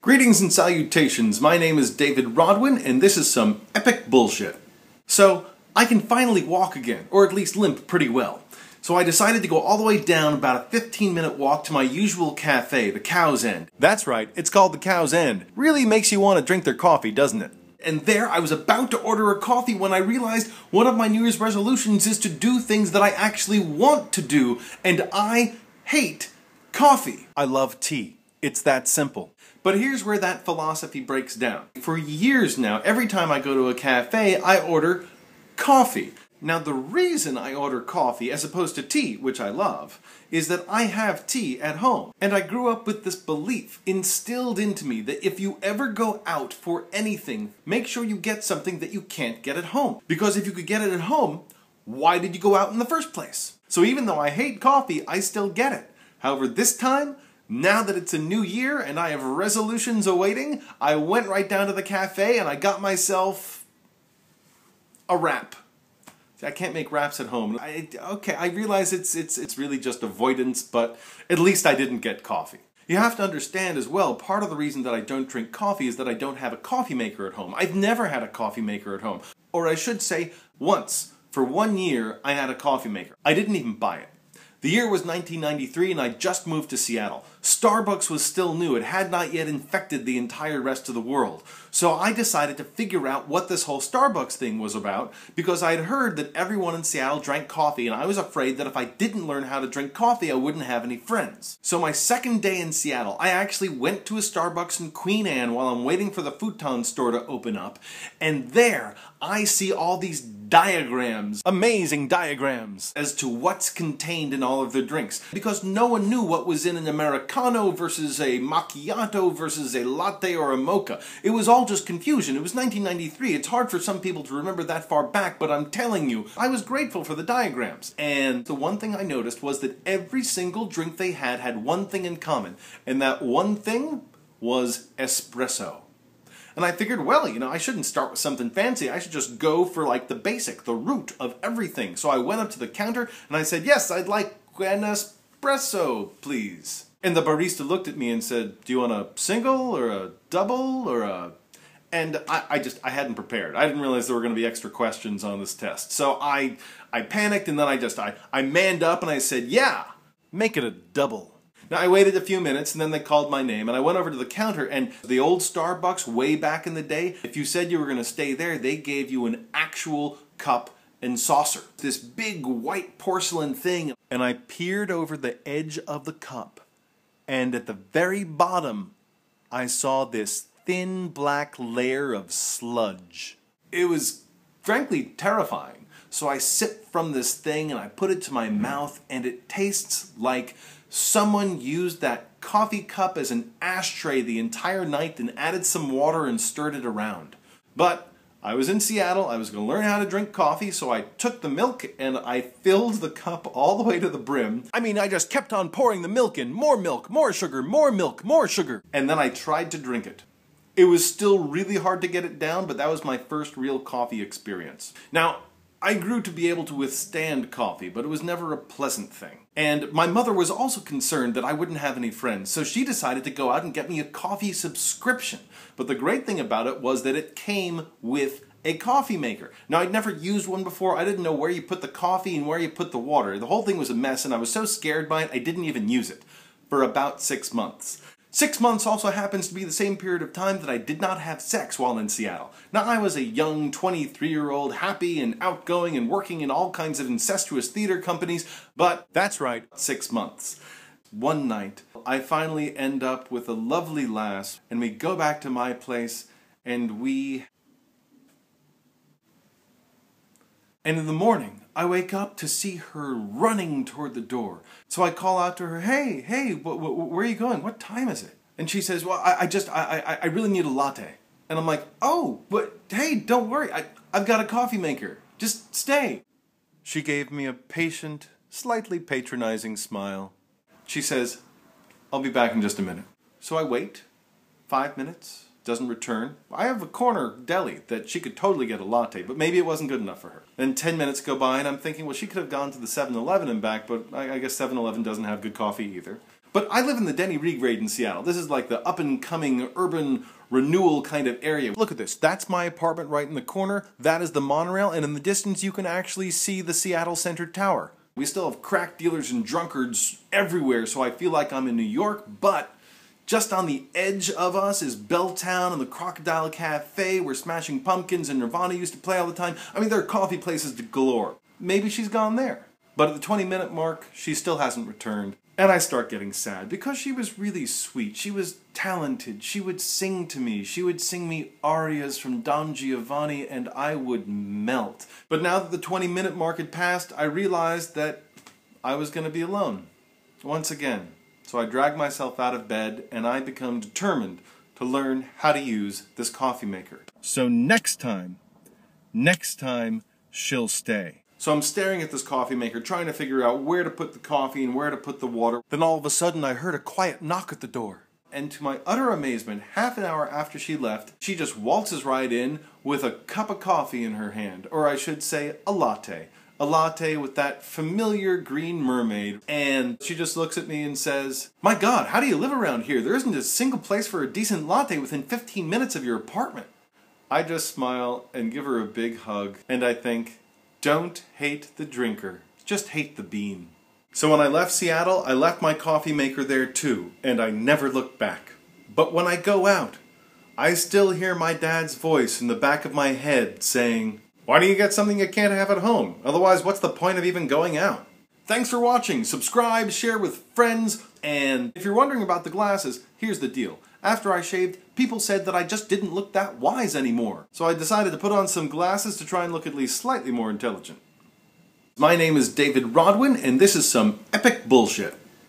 Greetings and salutations, my name is David Rodwin, and this is some epic bullshit. So, I can finally walk again, or at least limp pretty well. So I decided to go all the way down about a 15-minute walk to my usual cafe, the Cow's End. That's right, it's called the Cow's End. Really makes you want to drink their coffee, doesn't it? And there, I was about to order a coffee when I realized one of my New Year's resolutions is to do things that I actually want to do, and I hate coffee. I love tea. It's that simple. But here's where that philosophy breaks down. For years now, every time I go to a cafe, I order coffee. Now the reason I order coffee as opposed to tea, which I love, is that I have tea at home. And I grew up with this belief instilled into me that if you ever go out for anything, make sure you get something that you can't get at home. Because if you could get it at home, why did you go out in the first place? So even though I hate coffee, I still get it. However, this time, now that it's a new year and I have resolutions awaiting, I went right down to the cafe and I got myself a wrap. I can't make wraps at home. Okay, I realize it's really just avoidance, but at least I didn't get coffee. You have to understand as well, part of the reason that I don't drink coffee is that I don't have a coffee maker at home. I've never had a coffee maker at home. Or I should say, once. For 1 year, I had a coffee maker. I didn't even buy it. The year was 1993 and I just moved to Seattle. Starbucks was still new. It had not yet infected the entire rest of the world. So I decided to figure out what this whole Starbucks thing was about because I had heard that everyone in Seattle drank coffee and I was afraid that if I didn't learn how to drink coffee, I wouldn't have any friends. So my second day in Seattle, I actually went to a Starbucks in Queen Anne while I'm waiting for the futon store to open up. And there, I see all these diagrams, amazing diagrams, as to what's contained in all of their drinks. Because no one knew what was in an Americano versus a macchiato versus a latte or a mocha. It was all just confusion. It was 1993. It's hard for some people to remember that far back, but I'm telling you, I was grateful for the diagrams. And the one thing I noticed was that every single drink they had one thing in common. And that one thing was espresso. And I figured, well, you know, I shouldn't start with something fancy. I should just go for like the basic, the root of everything. So I went up to the counter and I said, yes, I'd like an espresso, please. And the barista looked at me and said, do you want a single or a double or a... And I hadn't prepared. I didn't realize there were going to be extra questions on this test. So I panicked and then I manned up and I said, yeah, make it a double. Now, I waited a few minutes, and then they called my name, and I went over to the counter, and the old Starbucks, way back in the day, if you said you were going to stay there, they gave you an actual cup and saucer. This big white porcelain thing. And I peered over the edge of the cup, and at the very bottom, I saw this thin black layer of sludge. It was, frankly, terrifying. So I sipped from this thing, and I put it to my mouth, and it tastes like someone used that coffee cup as an ashtray the entire night and added some water and stirred it around. But I was in Seattle, I was going to learn how to drink coffee, so I took the milk and I filled the cup all the way to the brim. I mean, I just kept on pouring the milk in. More sugar, more milk, more sugar. And then I tried to drink it. It was still really hard to get it down, but that was my first real coffee experience. Now, I grew to be able to withstand coffee, but it was never a pleasant thing. And my mother was also concerned that I wouldn't have any friends, so she decided to go out and get me a coffee subscription. But the great thing about it was that it came with a coffee maker. Now, I'd never used one before. I didn't know where you put the coffee and where you put the water. The whole thing was a mess, and I was so scared by it, I didn't even use it for about 6 months. 6 months also happens to be the same period of time that I did not have sex while in Seattle. Now, I was a young 23-year-old, happy and outgoing and working in all kinds of incestuous theater companies, but that's right, 6 months. One night, I finally end up with a lovely lass, and we go back to my place, and in the morning, I wake up to see her running toward the door. So I call out to her, hey, where are you going? What time is it? And she says, well, I really need a latte. And I'm like, oh, but hey, don't worry. I've got a coffee maker. Just stay. She gave me a patient, slightly patronizing smile. She says, I'll be back in just a minute. So I wait 5 minutes. Doesn't return. I have a corner deli that she could totally get a latte, but maybe it wasn't good enough for her. Then 10 minutes go by and I'm thinking, well, she could have gone to the 7-Eleven and back, but I guess 7-Eleven doesn't have good coffee either. But I live in the Denny Regrade in Seattle. This is like the up-and-coming urban renewal kind of area. Look at this. That's my apartment right in the corner. That is the monorail, and in the distance you can actually see the Seattle Center Tower. We still have crack dealers and drunkards everywhere, so I feel like I'm in New York, but just on the edge of us is Belltown and the Crocodile Cafe, where Smashing Pumpkins and Nirvana used to play all the time. I mean, there are coffee places galore. Maybe she's gone there. But at the 20-minute mark, she still hasn't returned. And I start getting sad, because she was really sweet. She was talented. She would sing to me. She would sing me arias from Don Giovanni, and I would melt. But now that the 20-minute mark had passed, I realized that I was going to be alone. Once again. So I drag myself out of bed, and I become determined to learn how to use this coffee maker. So next time, she'll stay. So I'm staring at this coffee maker, trying to figure out where to put the coffee and where to put the water. Then all of a sudden I heard a quiet knock at the door. And to my utter amazement, half an hour after she left, she just waltzes right in with a cup of coffee in her hand. Or I should say, a latte. A latte with that familiar green mermaid. And she just looks at me and says, "My God, how do you live around here? There isn't a single place for a decent latte within 15 minutes of your apartment." I just smile and give her a big hug. And I think, don't hate the drinker, just hate the bean. So when I left Seattle, I left my coffee maker there too, and I never looked back. But when I go out, I still hear my dad's voice in the back of my head saying, "Why do you get something you can't have at home? Otherwise, what's the point of even going out?" Thanks for watching. Subscribe, share with friends, and if you're wondering about the glasses, here's the deal. After I shaved, people said that I just didn't look that wise anymore. So I decided to put on some glasses to try and look at least slightly more intelligent. My name is David Rodwin, and this is some epic bullshit.